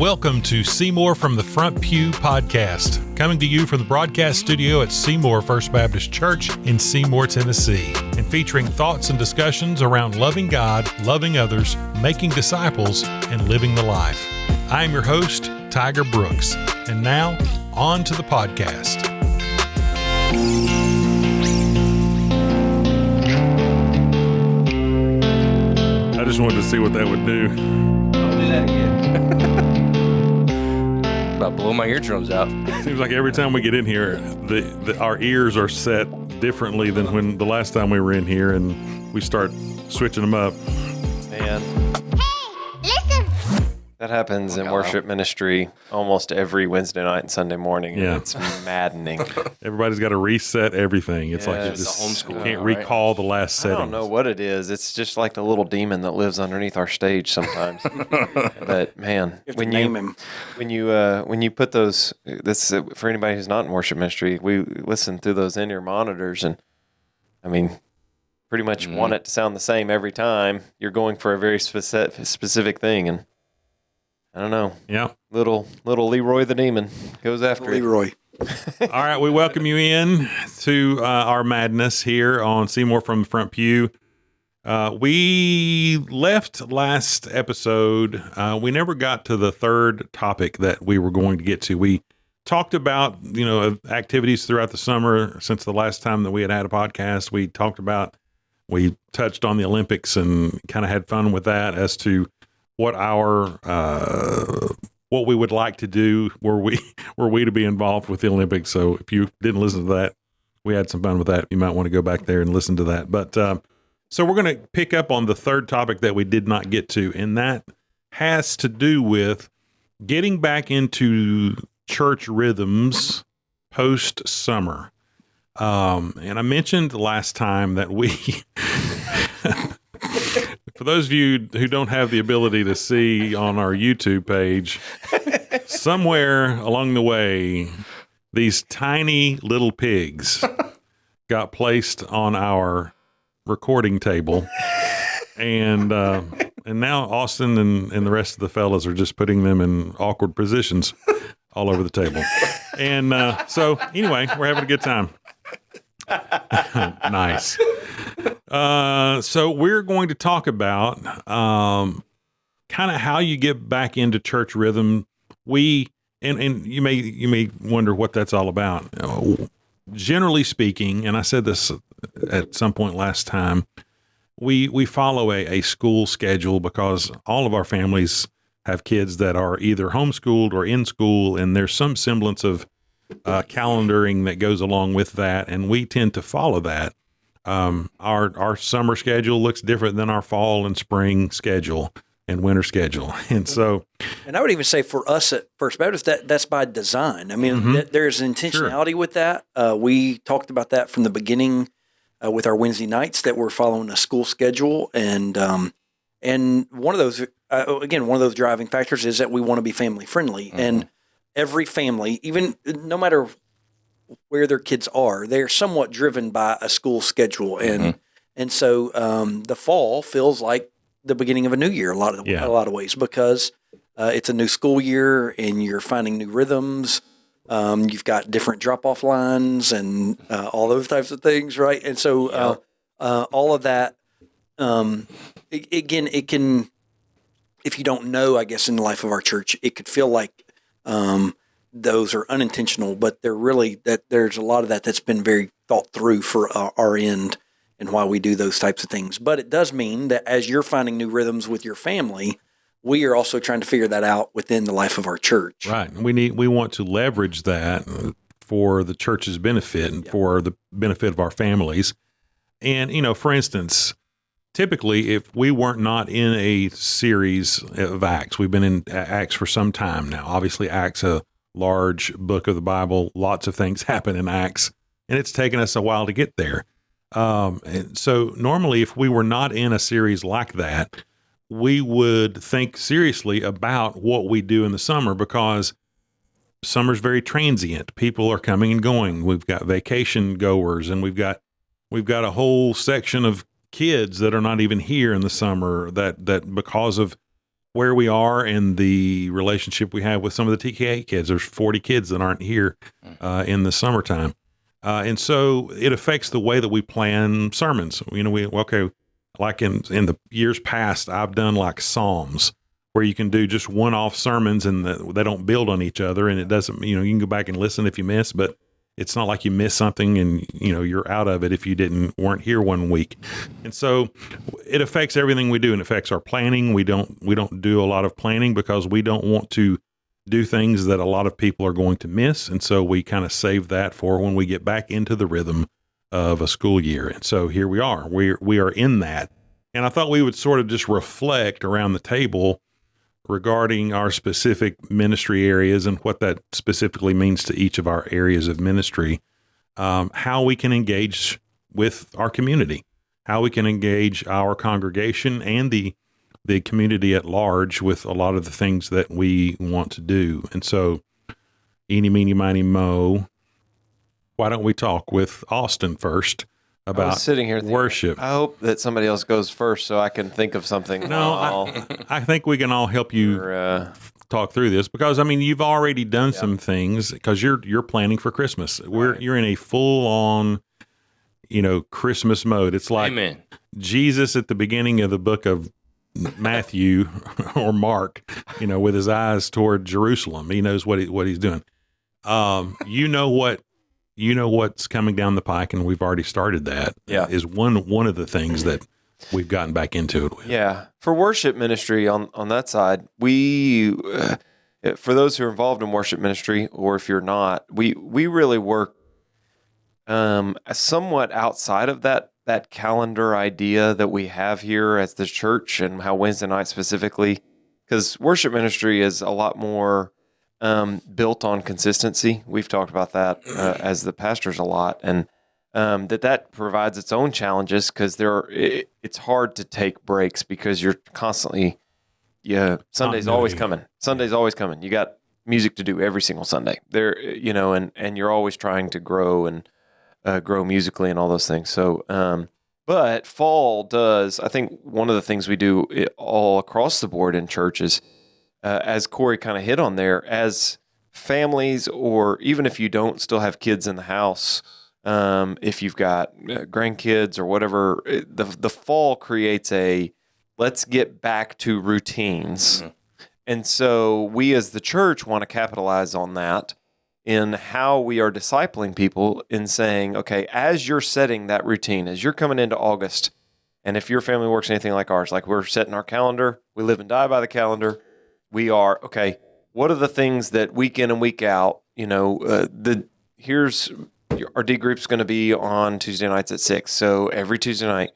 Welcome to Seymour from the Front Pew podcast, coming to you from the broadcast studio at Seymour First Baptist Church in Seymour, Tennessee, and featuring thoughts and discussions around loving God, loving others, making disciples, and living the life. I am your host, Tiger Brooks, and now, on to the podcast. I just wanted to see what that would do. Don't do that again. About blow my eardrums out. Seems like every time we get in here, our ears are set differently than when the last time we were in here, and we start switching them up. Man. That happens in worship ministry almost every Wednesday night and Sunday morning. Yeah. And it's maddening. Everybody's got to reset everything. It's like you Yes. just Homeschool, can't right? recall the last I setting. don't know what it is. It's just like the little demon that lives underneath our stage sometimes. But man, when you put those, this for anybody who's not in worship ministry, we listen through those in-ear monitors, and I mean, pretty much want it to sound the same every time. You're going for a very specific thing, and I don't know. Yeah. Little Leroy the demon goes after it. Leroy. All right, we welcome you in to our madness here on Seymour from the Front Pew. We left last episode. We never got to the third topic that we were going to get to. We talked about, activities throughout the summer since the last time that we had a podcast. We touched on the Olympics and kind of had fun with that as to what what we would like to do were we to be involved with the Olympics. So if you didn't listen to that, we had some fun with that. You might want to go back there and listen to that. But so we're going to pick up on the third topic that we did not get to, and that has to do with getting back into church rhythms post summer. And I mentioned last time that we for those of you who don't have the ability to see on our YouTube page, somewhere along the way, these tiny little pigs got placed on our recording table, and now Austin and the rest of the fellas are just putting them in awkward positions all over the table. And so anyway, we're having a good time. Nice. So we're going to talk about kind of how you get back into church rhythm. And you may wonder what that's all about. Generally speaking, and I said this at some point last time, we follow a school schedule because all of our families have kids that are either homeschooled or in school, and there's some semblance of calendaring that goes along with that, and we tend to follow that. Our summer schedule looks different than our fall and spring schedule and winter schedule, and so. And I would even say for us at First Baptist, that's by design. I mean, there's intentionality with that. We talked about that from the beginning with our Wednesday nights that we're following a school schedule, and one of those one of those driving factors is that we want to be family friendly, and every family, even no matter where their kids are, they're somewhat driven by a school schedule. And so the fall feels like the beginning of a new year a lot of ways, because it's a new school year and you're finding new rhythms. You've got different drop-off lines and all those types of things, right? And so all of that, it can, if you don't know, I guess, in the life of our church, it could feel like those are unintentional, but they're really there's a lot of that's been very thought through for our end and why we do those types of things. But it does mean that as you're finding new rhythms with your family, we are also trying to figure that out within the life of our church. Right. We want to leverage that for the church's benefit and for the benefit of our families. And, for instance, typically, if we weren't not in a series of Acts, we've been in Acts for some time now. Obviously, Acts, a large book of the Bible, lots of things happen in Acts, and it's taken us a while to get there. And so normally, if we were not in a series like that, we would think seriously about what we do in the summer, because summer's very transient. People are coming and going. We've got vacation goers, and we've got a whole section of kids that are not even here in the summer that because of where we are and the relationship we have with some of the TKA kids. There's 40 kids that aren't here in the summertime. And so it affects the way that we plan sermons. Like in the years past, I've done like Psalms where you can do just one-off sermons and they don't build on each other. And it doesn't, you can go back and listen if you miss, but it's not like you miss something and, you're out of it if you weren't here one week. And so it affects everything we do and affects our planning. We don't do a lot of planning because we don't want to do things that a lot of people are going to miss. And so we kind of save that for when we get back into the rhythm of a school year. And so here we are. We are in that. And I thought we would sort of just reflect around the table regarding our specific ministry areas and what that specifically means to each of our areas of ministry, how we can engage with our community, how we can engage our congregation and the community at large with a lot of the things that we want to do. And so, eeny, meeny, miny, mo, why don't we talk with Austin first about sitting here thinking, worship? I hope that somebody else goes first so I can think of something. No, I think we can all help you talk through this because, you've already done some things because you're planning for Christmas. You're in a full-on, Christmas mode. It's like Amen. Jesus at the beginning of the book of Matthew or Mark, with his eyes toward Jerusalem. He knows what he's doing. What's coming down the pike, and we've already started that. Yeah. Is one of the things that we've gotten back into it with. Yeah. For worship ministry on that side, we, for those who are involved in worship ministry, or if you're not, we really work somewhat outside of that calendar idea that we have here as the church and how Wednesday night specifically, because worship ministry is a lot more built on consistency. We've talked about that as the pastors a lot, and that provides its own challenges because it's hard to take breaks because you're constantly, Sunday's always coming. Sunday's always coming. You got music to do every single Sunday there, and you're always trying to grow and grow musically and all those things. So, but fall does, I think one of the things we do all across the board in churches, as Corey kind of hit on there, as families, or even if you don't still have kids in the house, if you've got grandkids or whatever, the fall creates let's get back to routines. Mm-hmm. And so we as the church want to capitalize on that in how we are discipling people in saying, okay, as you're setting that routine, as you're coming into August, and if your family works anything like ours, like we're setting our calendar, we live and die by the calendar, we are, okay, what are the things that week in and week out, here's our D group's going to be on Tuesday nights at 6. So every Tuesday night,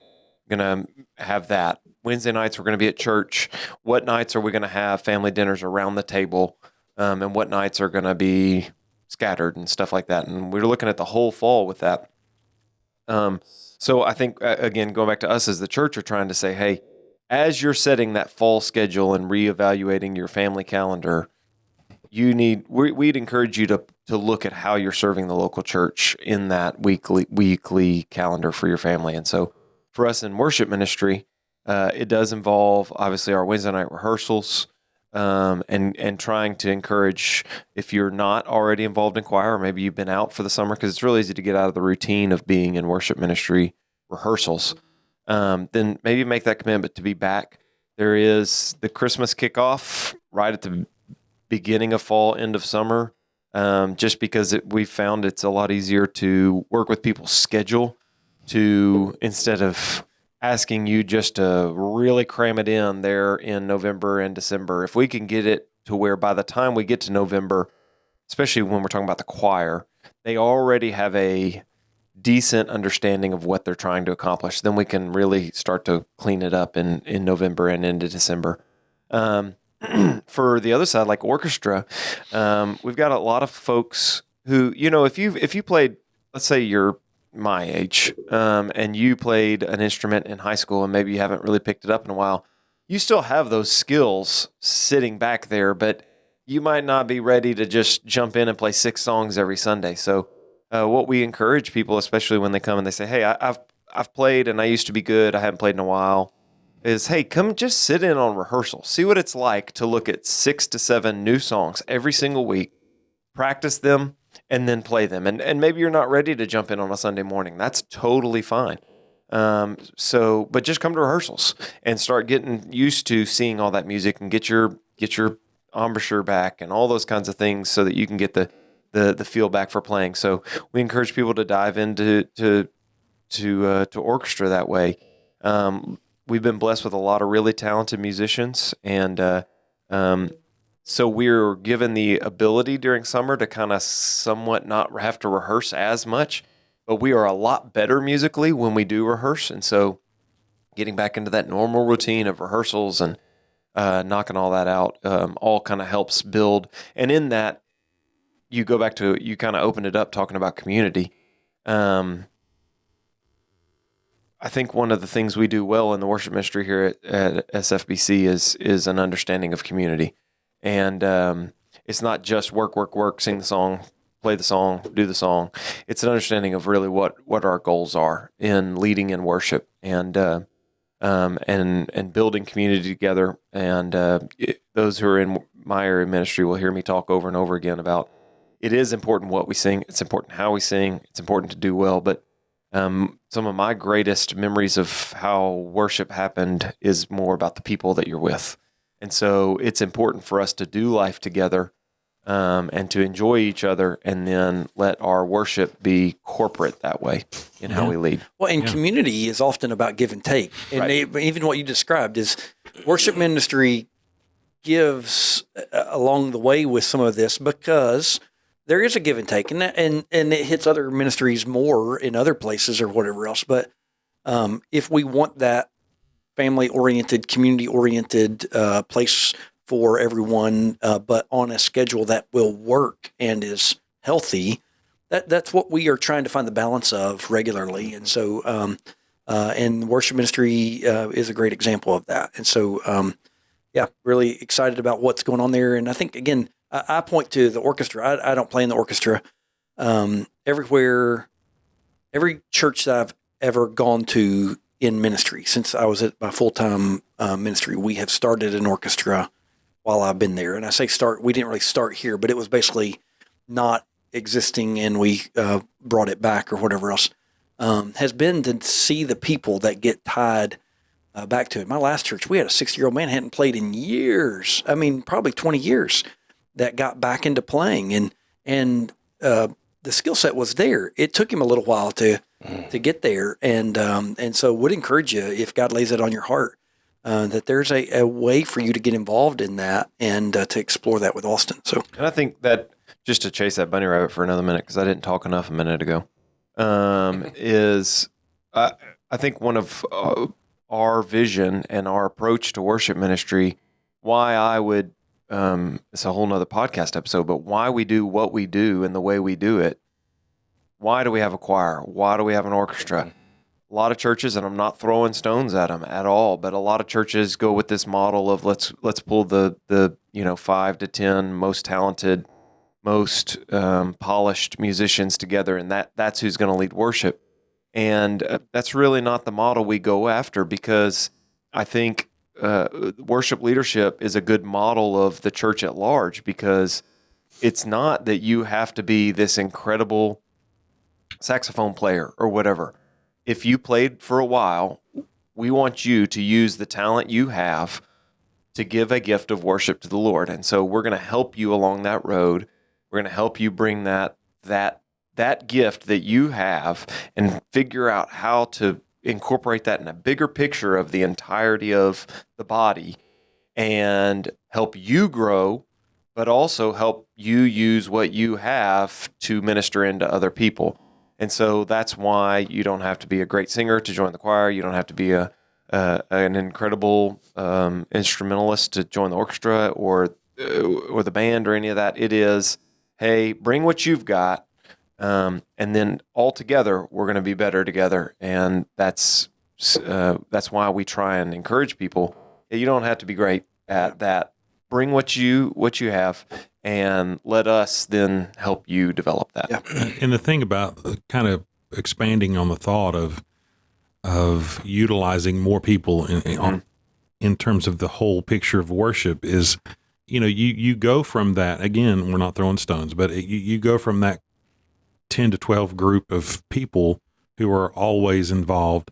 going to have that. Wednesday nights, we're going to be at church. What nights are we going to have family dinners around the table? And what nights are going to be scattered and stuff like that. And we're looking at the whole fall with that. So I think, again, going back to us as the church, are trying to say, hey, as you're setting that fall schedule and reevaluating your family calendar, we'd encourage you to look at how you're serving the local church in that weekly calendar for your family. And so for us in worship ministry, it does involve obviously our Wednesday night rehearsals, and trying to encourage, if you're not already involved in choir, or maybe you've been out for the summer, because it's really easy to get out of the routine of being in worship ministry rehearsals, then maybe make that commitment to be back. There is the Christmas kickoff right at the beginning of fall, end of summer, just because we've found it's a lot easier to work with people's schedule instead of asking you just to really cram it in there in November and December. If we can get it to where by the time we get to November, especially when we're talking about the choir, they already have a decent understanding of what they're trying to accomplish, then we can really start to clean it up in November and into December. For the other side, like orchestra, we've got a lot of folks who, if you played, let's say you're my age, and you played an instrument in high school and maybe you haven't really picked it up in a while, you still have those skills sitting back there, but you might not be ready to just jump in and play 6 songs every Sunday. So what we encourage people, especially when they come and they say, hey, I've played and I used to be good, I haven't played in a while, is, hey, come just sit in on rehearsal. See what it's like to look at 6 to 7 new songs every single week, practice them, and then play them. And maybe you're not ready to jump in on a Sunday morning. That's totally fine. But just come to rehearsals and start getting used to seeing all that music and get your embouchure back and all those kinds of things so that you can get the feel back for playing. So we encourage people to dive into to orchestra that way. We've been blessed with a lot of really talented musicians, and so we're given the ability during summer to kind of somewhat not have to rehearse as much, but we are a lot better musically when we do rehearse. And so getting back into that normal routine of rehearsals and knocking all that out all kind of helps build. And in that, you go back to, you kind of opened it up talking about community. I think one of the things we do well in the worship ministry here at SFBC is an understanding of community. And it's not just work, sing the song, play the song, do the song. It's an understanding of really what our goals are in leading in worship and building community together. And those who are in my area of ministry will hear me talk over and over again about it is important what we sing. It's important how we sing. It's important to do well. But some of my greatest memories of how worship happened is more about the people that you're with. And so it's important for us to do life together and to enjoy each other, and then let our worship be corporate that way in how we lead. Well, and community is often about give and take. And even what you described is worship ministry gives along the way with some of this, because there is a give and take, and it hits other ministries more in other places or whatever else. But if we want that family-oriented, community-oriented place for everyone, but on a schedule that will work and is healthy, that's what we are trying to find the balance of regularly. And so, and worship ministry is a great example of that. And so, really excited about what's going on there. And I think, again, I point to the orchestra. I don't play in the orchestra. Everywhere, every church that I've ever gone to in ministry, since I was at my full-time ministry, we have started an orchestra while I've been there. And I say start, we didn't really start here, but it was basically not existing, and we brought it back or whatever else, has been to see the people that get tied back to it. My last church, we had a 60-year-old man, hadn't played in years. I mean, probably 20 years, that got back into playing. And the skill set was there. It took him a little while to get there. And so would encourage you, if God lays it on your heart, that there's a way for you to get involved in that and to explore that with Austin. So, and I think that, just to chase that bunny rabbit for another minute, because I didn't talk enough a minute ago, is I think one of our vision and our approach to worship ministry, why I would, it's a whole nother podcast episode, but why we do what we do and the way we do it. Why do we have a choir? Why do we have an orchestra? A lot of churches, and I'm not throwing stones at them at all, but a lot of churches go with this model of let's pull the 5 to 10 most talented, most polished musicians together, and that's who's going to lead worship. And that's really not the model we go after, because I think worship leadership is a good model of the church at large, because it's not that you have to be this incredible saxophone player or whatever. If you played for a while, we want you to use the talent you have to give a gift of worship to the Lord. And so we're going to help you along that road. We're going to help you bring that gift that you have and figure out how to incorporate that in a bigger picture of the entirety of the body and help you grow, but also help you use what you have to minister into other people. And so that's why you don't have to be a great singer to join the choir. You don't have to be an incredible instrumentalist to join the orchestra or the band or any of that. It is, hey, bring what you've got, and then all together we're going to be better together. And that's why we try and encourage people. You don't have to be great at that. Bring what you have, and let us then help you develop that. Yeah. And the thing about kind of expanding on the thought of utilizing more people in terms of the whole picture of worship is, you go from that, again, we're not throwing stones, but you go from that 10 to 12 group of people who are always involved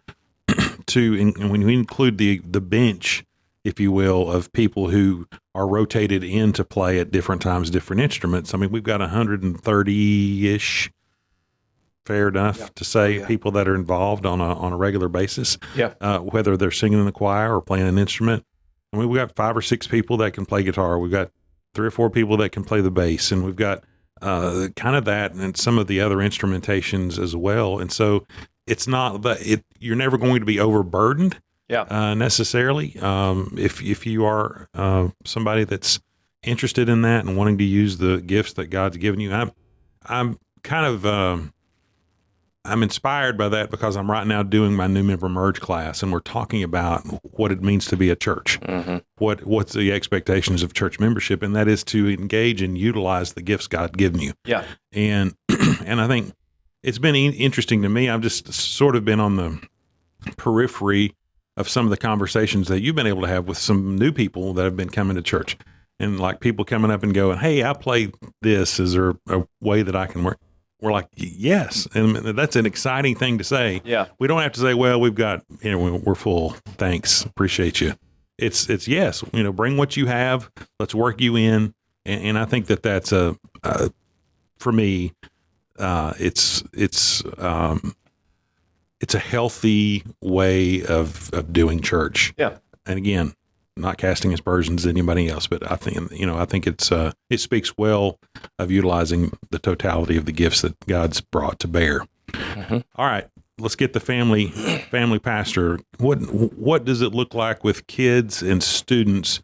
and when you include the bench, if you will, of people who are rotated in to play at different times, different instruments. I mean, we've got 130-ish, fair enough to say, people that are involved on a regular basis. Yeah. Whether they're singing in the choir or playing an instrument. I mean, we've got 5 or 6 people that can play guitar. We've got 3 or 4 people that can play the bass, and we've got kind of that and some of the other instrumentations as well. And so it's not that you're never going to be overburdened. Necessarily. If you are somebody that's interested in that and wanting to use the gifts that God's given you, I'm kind of I'm inspired by that because I'm right now doing my new member merge class, and we're talking about what it means to be a church. Mm-hmm. What's the expectations of church membership, and that is to engage and utilize the gifts God's given you. Yeah, and I think it's been interesting to me. I've just sort of been on the periphery of some of the conversations that you've been able to have with some new people that have been coming to church, and like people coming up and going, "Hey, I play this. Is there a way that I can work?" We're like, yes, and that's an exciting thing to say. Yeah, we don't have to say, "Well, we've got, we're full. Thanks, appreciate you." It's yes, bring what you have. Let's work you in, and I think that's for me, it's a healthy way of doing church. Yeah. And again, not casting aspersions to anybody else, but I think it speaks well of utilizing the totality of the gifts that God's brought to bear. Mm-hmm. All right, let's get the family pastor. What does it look like with kids and students?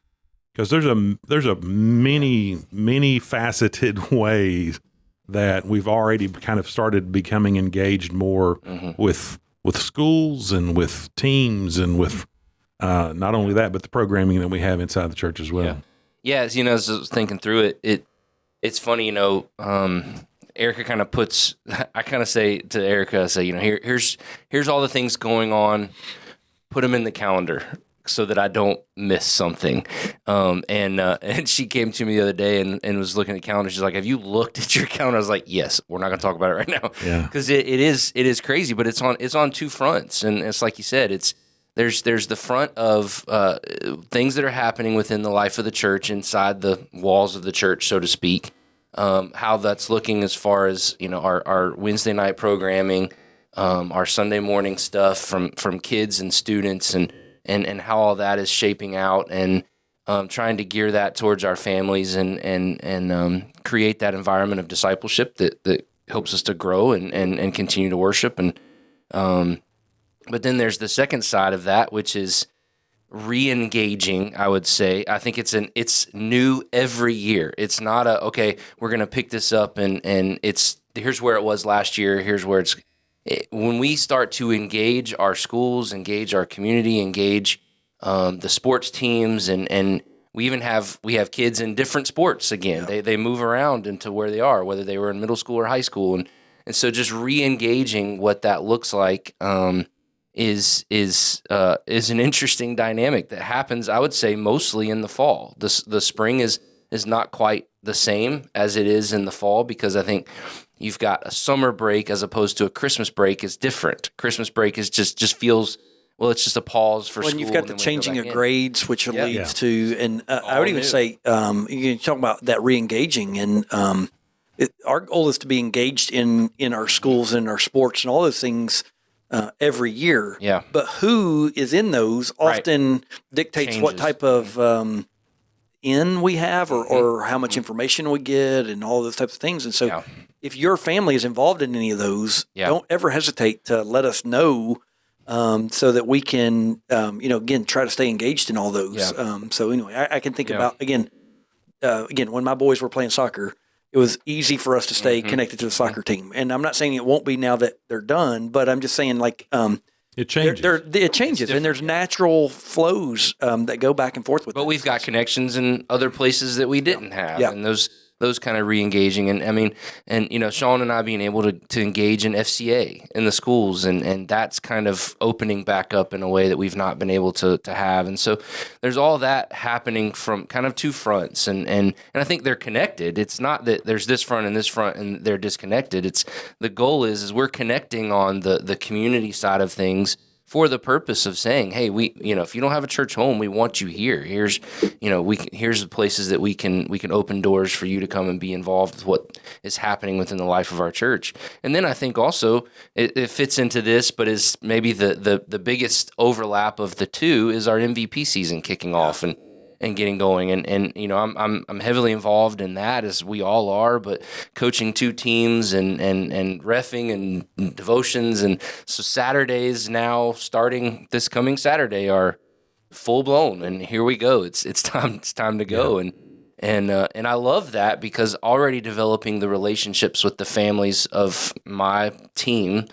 Because there's a many faceted ways that we've already kind of started becoming engaged more mm-hmm. with schools and with teams and with not only that, but the programming that we have inside the church as well. Yeah. As I was thinking through it's funny, Erica kind of puts, I kind of say to Erica, here's all the things going on, put them in the calendar so that I don't miss something. And she came to me the other day and was looking at the calendar. She's like, "Have you looked at your calendar?" I was like, "Yes, we're not going to talk about it right now." Yeah. Because it is crazy, but it's on 2 fronts. And it's like you said, there's the front of things that are happening within the life of the church, inside the walls of the church, so to speak. How that's looking as far as, our Wednesday night programming, our Sunday morning stuff from kids and students, and how all that is shaping out, and trying to gear that towards our families and create that environment of discipleship that helps us to grow and continue to worship. And but then there's the second side of that, which is re-engaging, I would say. I think it's new every year. It's not okay, we're going to pick this up and here's where it was last year, here's where when we start to engage our schools, engage our community, engage the sports teams, and we have kids in different sports again. Yeah. They move around into where they are, whether they were in middle school or high school, and so just re-engaging what that looks like is an interesting dynamic that happens, I would say, mostly in the fall. The spring is not quite the same as it is in the fall, because I think you've got a summer break as opposed to a Christmas break is different. Christmas break is just feels, well, it's just a pause for school. And you've got the changing of grades, which leads to, and I would even say, you talk about that re-engaging, and our goal is to be engaged in our schools and our sports and all those things every year. Yeah. But who is in those often dictates what type of in we have, or how much information we get, and all those types of things. And so if your family is involved in any of those, don't ever hesitate to let us know, so that we can, again, try to stay engaged in all those. Yeah. So anyway, I can think about, again, when my boys were playing soccer, it was easy for us to stay connected to the soccer team. And I'm not saying it won't be now that they're done, but I'm just saying, like, it changes. It changes, and there's natural flows that go back and forth with. But we've got connections in other places that we didn't have, and those those kind of re-engaging. And I mean, and, you know, Sean and I being able to engage in FCA in the schools, and that's kind of opening back up in a way that we've not been able to have. And so there's all that happening from kind of two fronts. And I think they're connected. It's not that there's this front and they're disconnected. It's the goal is we're connecting on the community side of things for the purpose of saying, hey, if you don't have a church home, we want you here. Here's the places that we can open doors for you to come and be involved with what is happening within the life of our church. And then I think also it fits into this, but is maybe the biggest overlap of the two is our MVP season kicking off and getting going. And you know, I'm heavily involved in that, as we all are, but coaching two teams and reffing and devotions. And so Saturdays now, starting this coming Saturday, are full blown, and here we go. It's time to go. Yeah. And I love that, because already developing the relationships with the families of my team,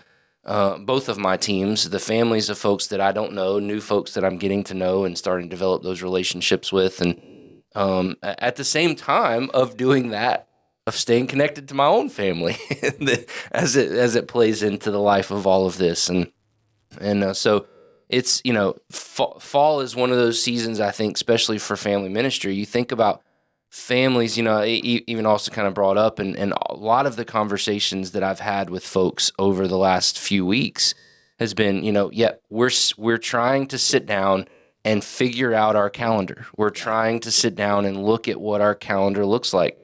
both of my teams, the families of folks that I don't know, new folks that I'm getting to know and starting to develop those relationships with. And at the same time of doing that, of staying connected to my own family as it plays into the life of all of this. And so it's, you know, fall is one of those seasons, I think, especially for family ministry. You think about families, you know, even also kind of brought up, and a lot of the conversations that I've had with folks over the last few weeks has been, you know, we're trying to sit down and figure out our calendar. We're trying to sit down and look at what our calendar looks like.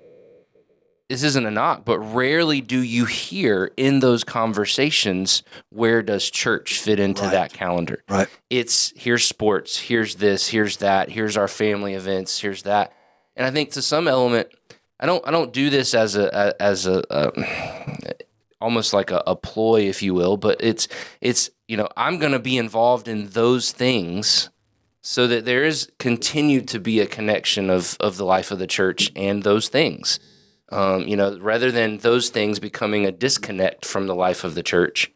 This isn't a knock, but rarely do you hear in those conversations, where does church fit into that calendar? Right. It's here's sports, here's this, here's that, here's our family events, here's that. And I think to some element, I don't do this as a almost like a ploy, if you will, but it's you know, I'm going to be involved in those things so that there is continued to be a connection of the life of the church and those things. You know, rather than those things becoming a disconnect from the life of the church,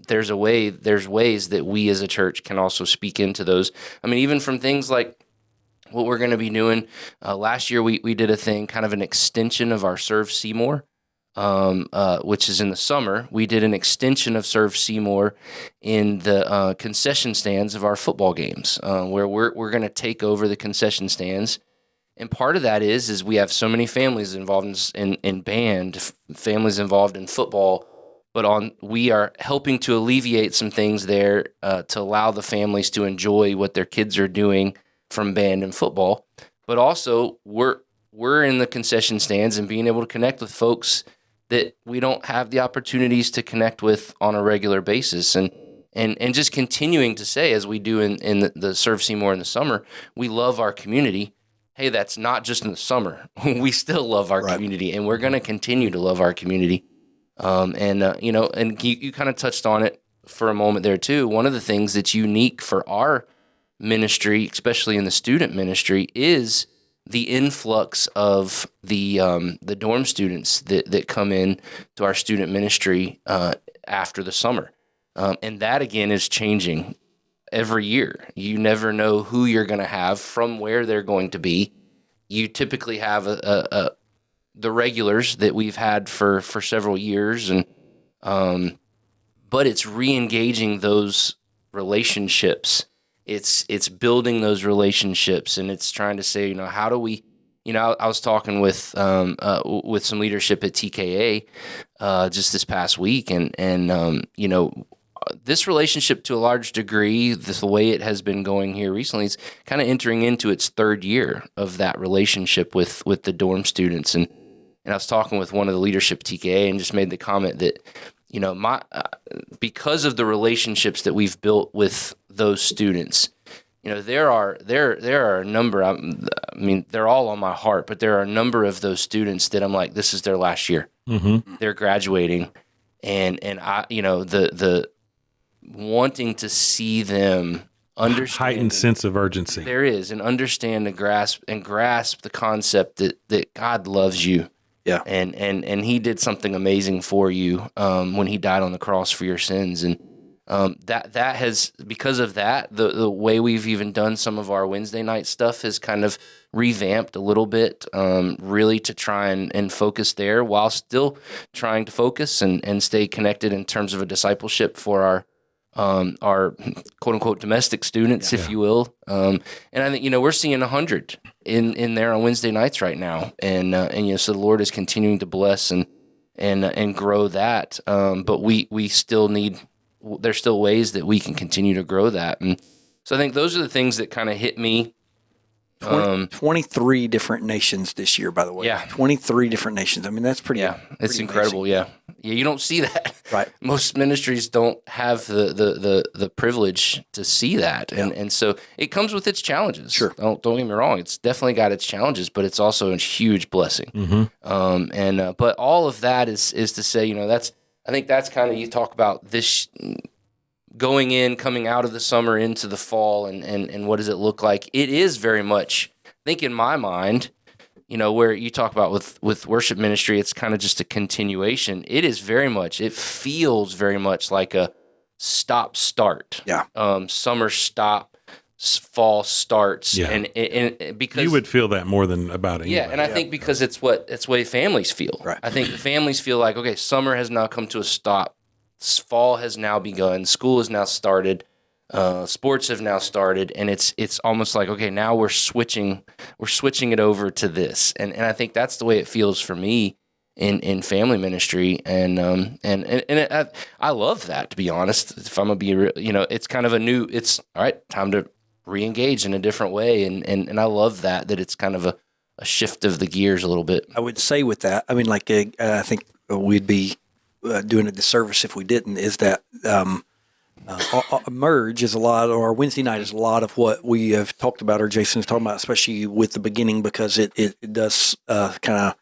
there's ways that we as a church can also speak into those. I mean, even from things like what we're going to be doing. Last year, we did a thing, kind of an extension of our Serve Seymour, which is in the summer. We did an extension of Serve Seymour in the concession stands of our football games, where we're going to take over the concession stands. And part of that is we have so many families involved in band, families involved in football, but we are helping to alleviate some things there to allow the families to enjoy what their kids are doing from band and football. But also we're in the concession stands and being able to connect with folks that we don't have the opportunities to connect with on a regular basis. And just continuing to say, as we do in the Serve Seymour in the summer, we love our community. Hey, that's not just in the summer. We still love our community, and we're going to continue to love our community. You know, and you kind of touched on it for a moment there too. One of the things that's unique for our ministry, especially in the student ministry, is the influx of the dorm students that come in to our student ministry after the summer. And that, again, is changing every year. You never know who you're going to have from where they're going to be. You typically have the regulars that we've had for several years, and but it's re-engaging those relationships. It's building those relationships, and it's trying to say, you know, how do we, you know, I was talking with some leadership at TKA just this past week, and you know, this relationship, to a large degree, the way it has been going here recently, is kind of entering into its third year of that relationship with the dorm students. And I was talking with one of the leadership at TKA and just made the comment that, you know, because of the relationships that we've built with those students, you know, there are a number. I mean, they're all on my heart, but there are a number of those students that I'm like, this is their last year. Mm-hmm. They're graduating, and I, you know, the wanting to see them understand, heightened sense of urgency. There is, and understand and grasp the concept that God loves you. Yeah. And he did something amazing for you when he died on the cross for your sins. And that has, because of that, the way we've even done some of our Wednesday night stuff has kind of revamped a little bit, really to try and focus there while still trying to focus and stay connected in terms of a discipleship for our quote unquote domestic students, if you will. And I think, we're seeing 100 in there on Wednesday nights right now. And so the Lord is continuing to bless and grow that. But we still need, there's still ways that we can continue to grow that. And so I think those are the things that kind of hit me. 23 different nations this year, by the way. Yeah. 23 different nations. I mean, that's pretty. Yeah, it's pretty incredible. amazing. Yeah, you don't see that. Right. Most ministries don't have the privilege to see that, and so it comes with its challenges. Sure. Don't get me wrong. It's definitely got its challenges, but it's also a huge blessing. But all of that is to say, I think that's kind of, you talk about this coming out of the summer into the fall, and what does it look like? It is very much, I think in my mind, where you talk about with worship ministry, it's kind of just a continuation. It feels very much like a stop-start. Yeah. Summer stop, fall starts. Yeah. And because You would feel that more than about anybody. yeah, and I think because it's the way families feel. Right. I think the families feel like, okay, summer has now come to a stop. Fall has now begun. School has now started. Sports have now started, and it's almost like, okay, now we're switching it over to this, and I think that's the way it feels for me in family ministry, and I love that, to be honest. If I'm gonna be real, it's kind of it's all right, time to re-engage in a different way, and I love that it's kind of a shift of the gears a little bit. I would say with that, I mean, like, I think we'd be doing a disservice if we didn't, is that Merge is a lot, or Wednesday night is a lot of what we have talked about, or Jason is talking about, especially with the beginning, because it does kind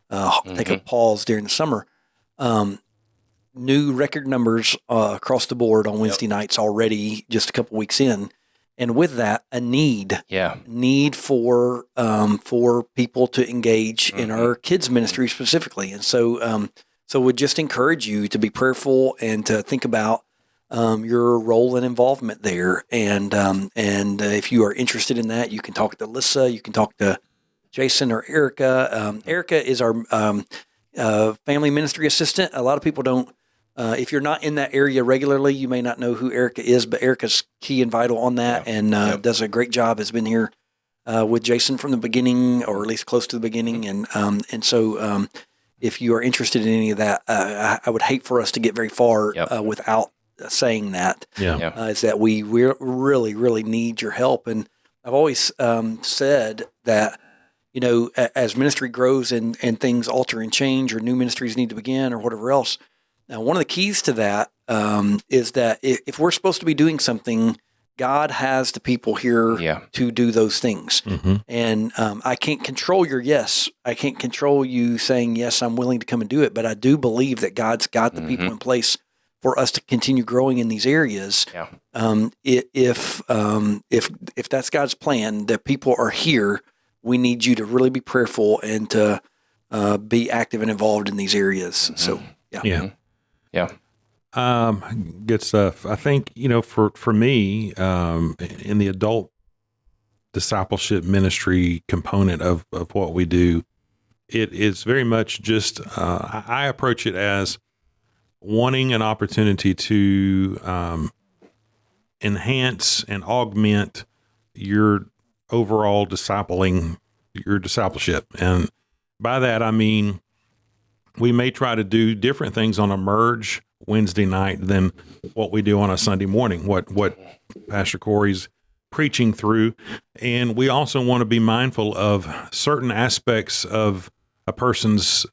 of take a pause during the summer. New record numbers across the board on Wednesday nights already, just a couple weeks in. And with that, a need for people to engage in our kids ministry specifically. And so would just encourage you to be prayerful and to think about your role and involvement there. And if you are interested in that, you can talk to Lissa, you can talk to Jason or Erica. Erica is our family ministry assistant. A lot of people don't, if you're not in that area regularly, you may not know who Erica is, but Erica's key and vital on that, and does a great job, has been here with Jason from the beginning, or at least close to the beginning. And so if you are interested in any of that, I would hate for us to get very far without saying that, is that we really, really need your help. And I've always said that, as ministry grows and things alter and change, or new ministries need to begin, or whatever else, now one of the keys to that is that if we're supposed to be doing something, God has the people here to do those things. And I can't control your yes. I can't control you saying, yes, I'm willing to come and do it. But I do believe that God's got the people in place for us to continue growing in these areas. If that's God's plan, that people are here, we need you to really be prayerful and to be active and involved in these areas. So, good stuff. I think, for me, in the adult discipleship ministry component of what we do, it is very much just, I approach it as wanting an opportunity to enhance and augment your overall discipleship. And by that, I mean, we may try to do different things on a Merge Wednesday night than what we do on a Sunday morning, what Pastor Corey's preaching through. And we also want to be mindful of certain aspects of a person's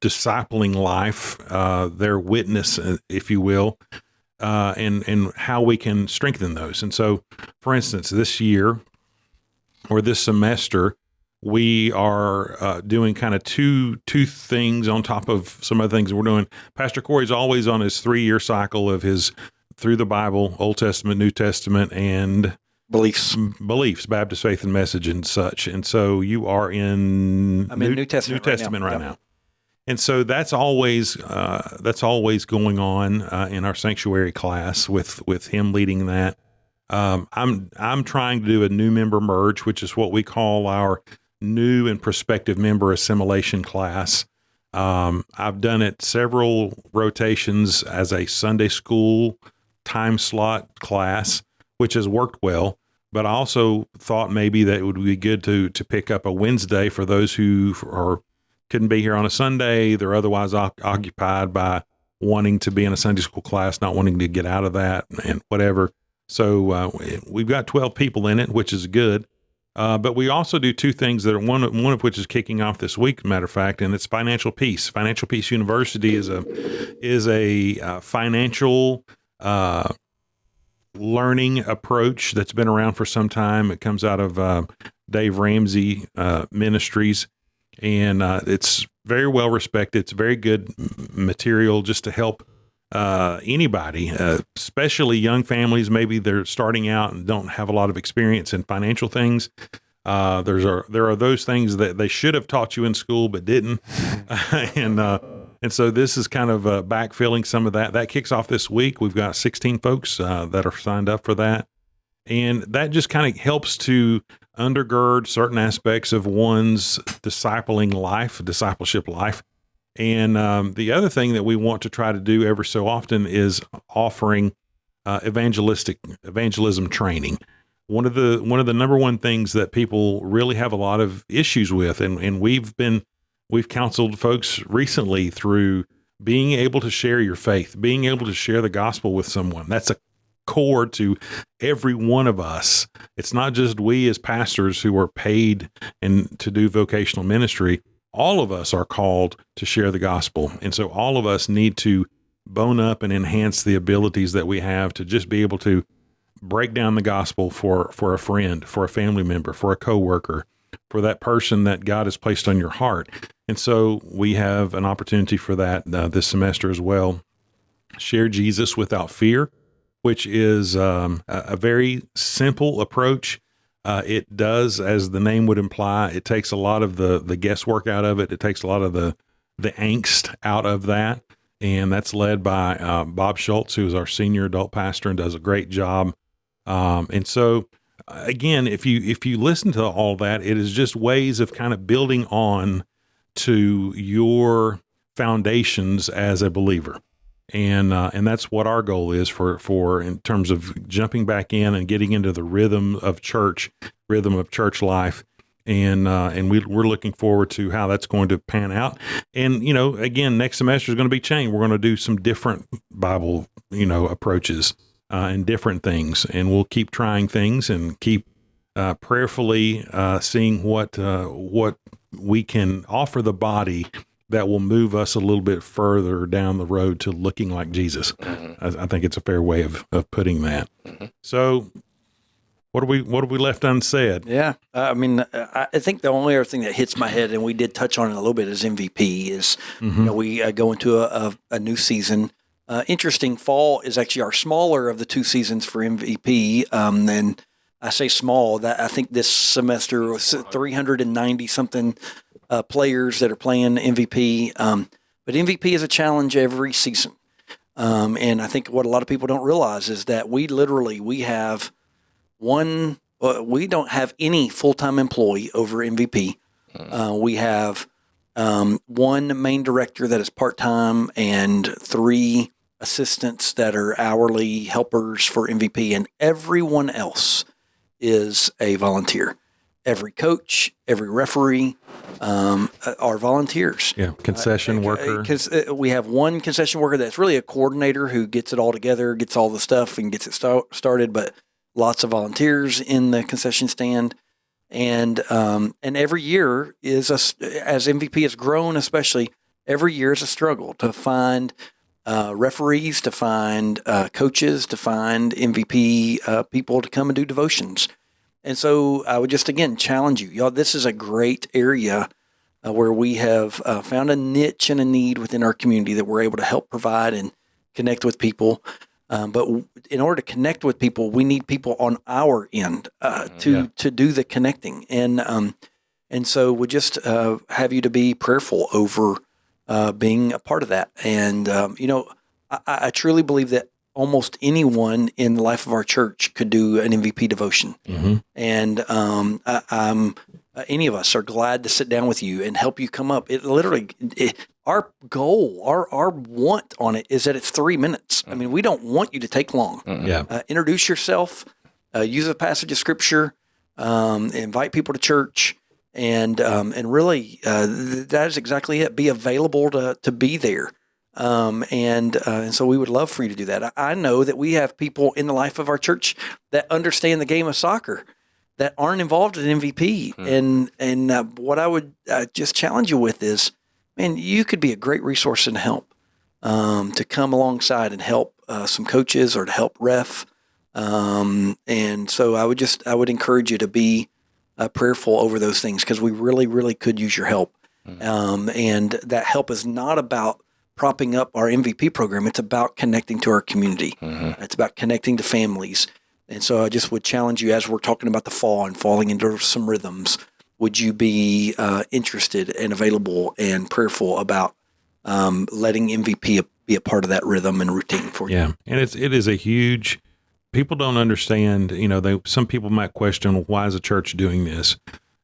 discipling life, their witness, if you will, and how we can strengthen those. And so, for instance, this year or this semester, we are doing kind of two things on top of some other things that we're doing. Pastor Corey's always on his 3-year cycle of his through the Bible, Old Testament, New Testament, and beliefs, Baptist faith and message and such. And so you are in New Testament right now. And so that's always going on in our sanctuary class with him leading that. I'm trying to do a new member merge, which is what we call our new and prospective member assimilation class. I've done it several rotations as a Sunday school time slot class, which has worked well. But I also thought maybe that it would be good to pick up a Wednesday for those who couldn't be here on a Sunday. They're otherwise occupied by wanting to be in a Sunday school class, not wanting to get out of that and whatever. So we've got 12 people in it, which is good. But we also do two things that are one of which is kicking off this week, matter of fact, and it's Financial Peace. Financial Peace University is a financial learning approach that's been around for some time. It comes out of Dave Ramsey Ministries, and it's very well respected. It's very good material just to help anybody, especially young families. Maybe they're starting out and don't have a lot of experience in financial things. There are those things that they should have taught you in school but didn't, and so this is kind of backfilling some of that. That kicks off this week. We've got 16 folks that are signed up for that, and that just kind of helps to undergird certain aspects of one's discipleship life. And the other thing that we want to try to do every so often is offering evangelism training. One of the number one things that people really have a lot of issues with, and we've counseled folks recently through being able to share your faith, being able to share the gospel with someone. That's a core to every one of us. It's not just we as pastors who are paid and to do vocational ministry. All of us are called to share the gospel. And so all of us need to bone up and enhance the abilities that we have to just be able to break down the gospel for a friend, for a family member, for a coworker, for that person that God has placed on your heart. And so we have an opportunity for that this semester as well. Share Jesus without fear, which is a very simple approach. It does, as the name would imply, it takes a lot of the guesswork out of it. It takes a lot of the angst out of that. And that's led by Bob Schultz, who is our senior adult pastor and does a great job. And so, again, if you listen to all that, it is just ways of kind of building on to your foundations as a believer. And that's what our goal is for in terms of jumping back in and getting into the rhythm of church life. And we're looking forward to how that's going to pan out. And, again, next semester is going to be changed. We're going to do some different Bible, approaches and different things. And we'll keep trying things and keep prayerfully seeing what we can offer the body that will move us a little bit further down the road to looking like Jesus. I think it's a fair way of putting that. So what have we left unsaid? Yeah. I think the only other thing that hits my head, and we did touch on it a little bit, is MVP. Is we go into a new season. Interesting, fall is actually our smaller of the two seasons for MVP. And I say small, that I think this semester was 390 something players that are playing MVP. But MVP is a challenge every season. And I think what a lot of people don't realize is that we have we don't have any full-time employee over MVP. We have one main director that is part-time and 3 assistants that are hourly helpers for MVP, and everyone else is a volunteer. Every coach, every referee are volunteers. Yeah, concession worker. Because we have one concession worker that's really a coordinator who gets it all together, gets all the stuff, and gets it started. But lots of volunteers in the concession stand, and every year is as MVP has grown, especially every year is a struggle to find referees, to find coaches, to find MVP people to come and do devotions. And so I would just, again, challenge you. Y'all, this is a great area where we have found a niche and a need within our community that we're able to help provide and connect with people. But in order to connect with people, we need people on our end to do the connecting. And so we just have you to be prayerful over being a part of that. And, I truly believe that almost anyone in the life of our church could do an MVP devotion. And any of us are glad to sit down with you and help you come up. Our goal, our want on it is that it's 3 minutes. I mean, we don't want you to take long. Introduce yourself, use a passage of scripture, invite people to church, and really that is exactly it. Be available to be there. And so we would love for you to do that. I know that we have people in the life of our church that understand the game of soccer that aren't involved in MVP. And what I would just challenge you with is, man, you could be a great resource and help to come alongside and help some coaches or to help ref. And so I would encourage you to be prayerful over those things, because we really, really could use your help. And that help is not about propping up our MVP program. It's about connecting to our community. It's about connecting to families. And so I just would challenge you, as we're talking about the fall and falling into some rhythms, would you be interested and available and prayerful about letting MVP be a part of that rhythm and routine for you? Yeah, and it is a huge. People don't understand. Some people might question, why is the church doing this?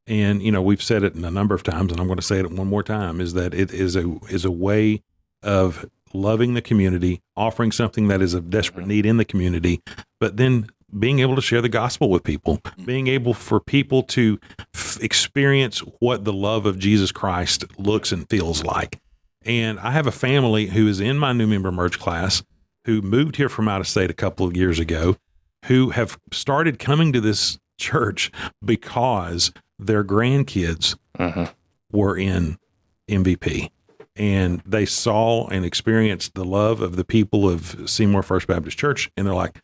And we've said it a number of times, and I'm going to say it one more time: is that it is a way of loving the community, offering something that is of desperate need in the community, but then being able to share the gospel with people, being able for people to experience what the love of Jesus Christ looks and feels like. And I have a family who is in my new member merge class, who moved here from out of state a couple of years ago, who have started coming to this church because their grandkids were in MVP. And they saw and experienced the love of the people of Seymour First Baptist Church. And they're like,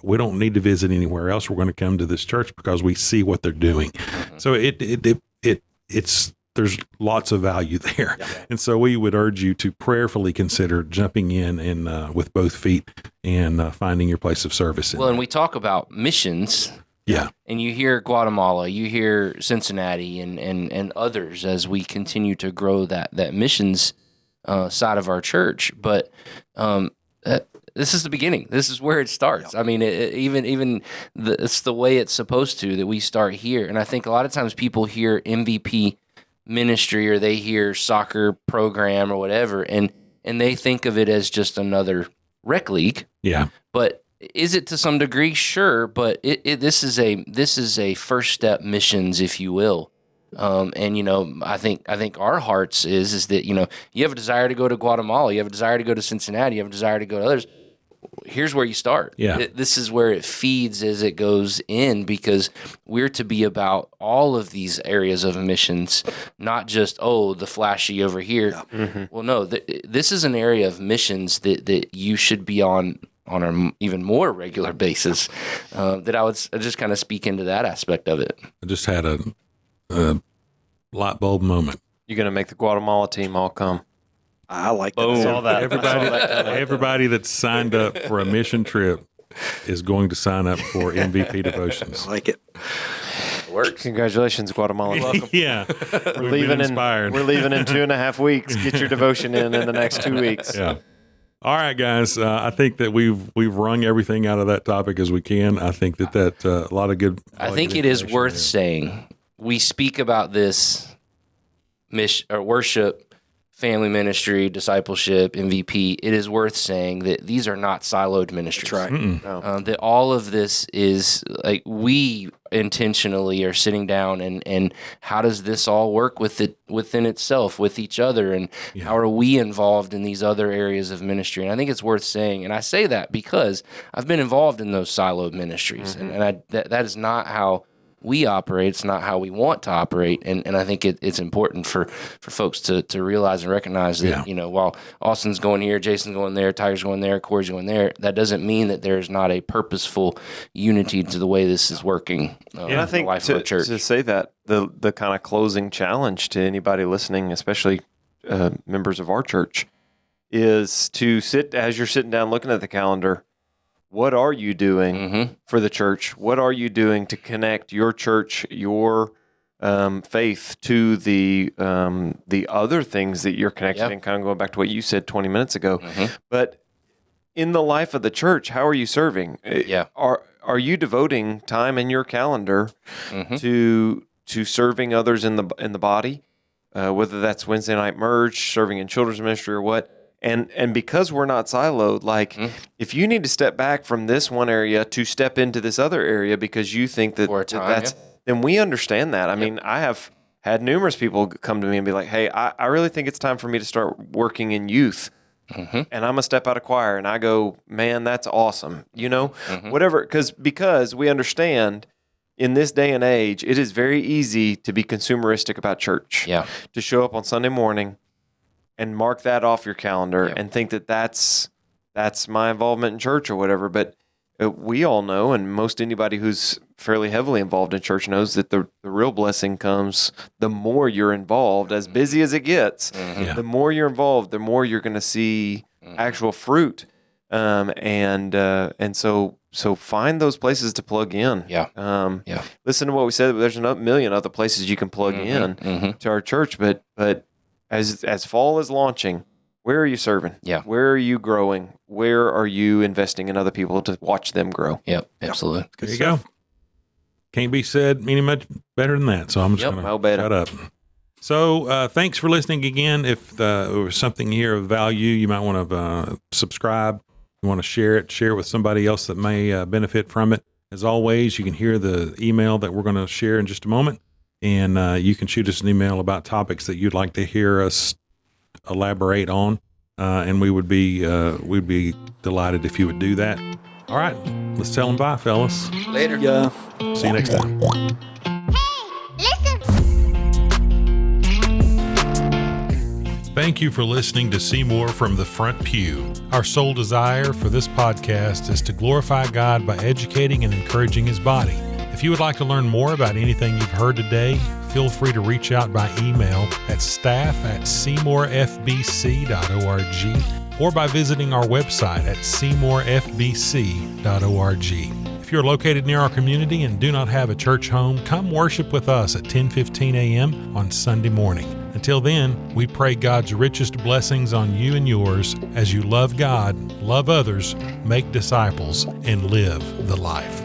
we don't need to visit anywhere else. We're going to come to this church because we see what they're doing. So it's there's lots of value there. And so we would urge you to prayerfully consider jumping in and with both feet and finding your place of service. And we talk about missions. Yeah. And you hear Guatemala, you hear Cincinnati and others as we continue to grow that missions side of our church. But this is the beginning. This is where it starts. I mean, it's the way it's supposed to, that we start here. And I think a lot of times people hear MVP ministry or they hear soccer program or whatever, and they think of it as just another rec league. Yeah. But is it to some degree? Sure, but this is a first step missions, if you will. And I think our hearts is that you have a desire to go to Guatemala, you have a desire to go to Cincinnati, you have a desire to go to others. Here's where you start. Yeah. This is where it feeds as it goes in, because we're to be about all of these areas of missions, not just, the flashy over here. Well, no, this is an area of missions that you should be on an even more regular basis. That I would just kind of speak into that aspect of it. I just had a light bulb moment. You're going to make the Guatemala team all come. I like that. I saw that. Everybody that's signed up for a mission trip is going to sign up for MVP devotions. I like it. Works. Congratulations, Guatemala. Welcome. Yeah. We're leaving in 2.5 weeks. Get your devotion in the next 2 weeks. Yeah. All right, guys. I think that we've wrung everything out of that topic as we can. I think that a lot of good. I think it is worth saying, we speak about this mission or worship, family ministry, discipleship, MVP. It is worth saying that these are not siloed ministries. That's right. That all of this is like, we intentionally are sitting down and how does this all work within itself, with each other, and how are we involved in these other areas of ministry? And I think it's worth saying, and I say that because I've been involved in those siloed ministries, and that is not how we operate. It's not how we want to operate. And I think it's important for folks to realize and recognize that, while Austin's going here, Jason's going there, Tiger's going there, Corey's going there, that doesn't mean that there's not a purposeful unity to the way this is working. And I think to say that, the kind of closing challenge to anybody listening, especially members of our church, is to sit, as you're sitting down looking at the calendar, what are you doing for the church? What are you doing to connect your church, your faith to the other things that you're connected Yep. in, kind of going back to what you said 20 minutes ago. But in the life of the church, how are you serving? Yeah. Are you devoting time in your calendar to serving others in the body, whether that's Wednesday night merge, serving in children's ministry, or what? And because we're not siloed, like if you need to step back from this one area to step into this other area because you think that For a time, that's, then we understand that. I mean, I have had numerous people come to me and be like, "Hey, I really think it's time for me to start working in youth." And I'm gonna step out of choir, and I go, man, that's awesome. Whatever, because we understand in this day and age, it is very easy to be consumeristic about church. Yeah. To show up on Sunday morning and mark that off your calendar and think that that's my involvement in church or whatever. But we all know, and most anybody who's fairly heavily involved in church knows that the real blessing comes the more you're involved. As busy as it gets, the more you're involved, the more you're going to see actual fruit. And so find those places to plug in. Listen to what we said. There's a million other places you can plug in to our church, but as fall is launching, where are you serving? Yeah. Where are you growing? Where are you investing in other people to watch them grow? Yep. Absolutely. There you go. Can't be said any much better than that. So I'm just going to shut up. So thanks for listening again. If there was something here of value, you might want to subscribe. You want to share it with somebody else that may benefit from it. As always, you can hear the email that we're going to share in just a moment. And you can shoot us an email about topics that you'd like to hear us elaborate on. And we'd be delighted if you would do that. All right, let's tell them bye, fellas. Later. Yeah. See you next time. Thank you for listening to Seymour from the Front Pew. Our sole desire for this podcast is to glorify God by educating and encouraging His body. If you would like to learn more about anything you've heard today, feel free to reach out by email at staff@seymourfbc.org or by visiting our website at seymourfbc.org. If you're located near our community and do not have a church home, come worship with us at 10:15 a.m. on Sunday morning. Until then, we pray God's richest blessings on you and yours as you love God, love others, make disciples, and live the life.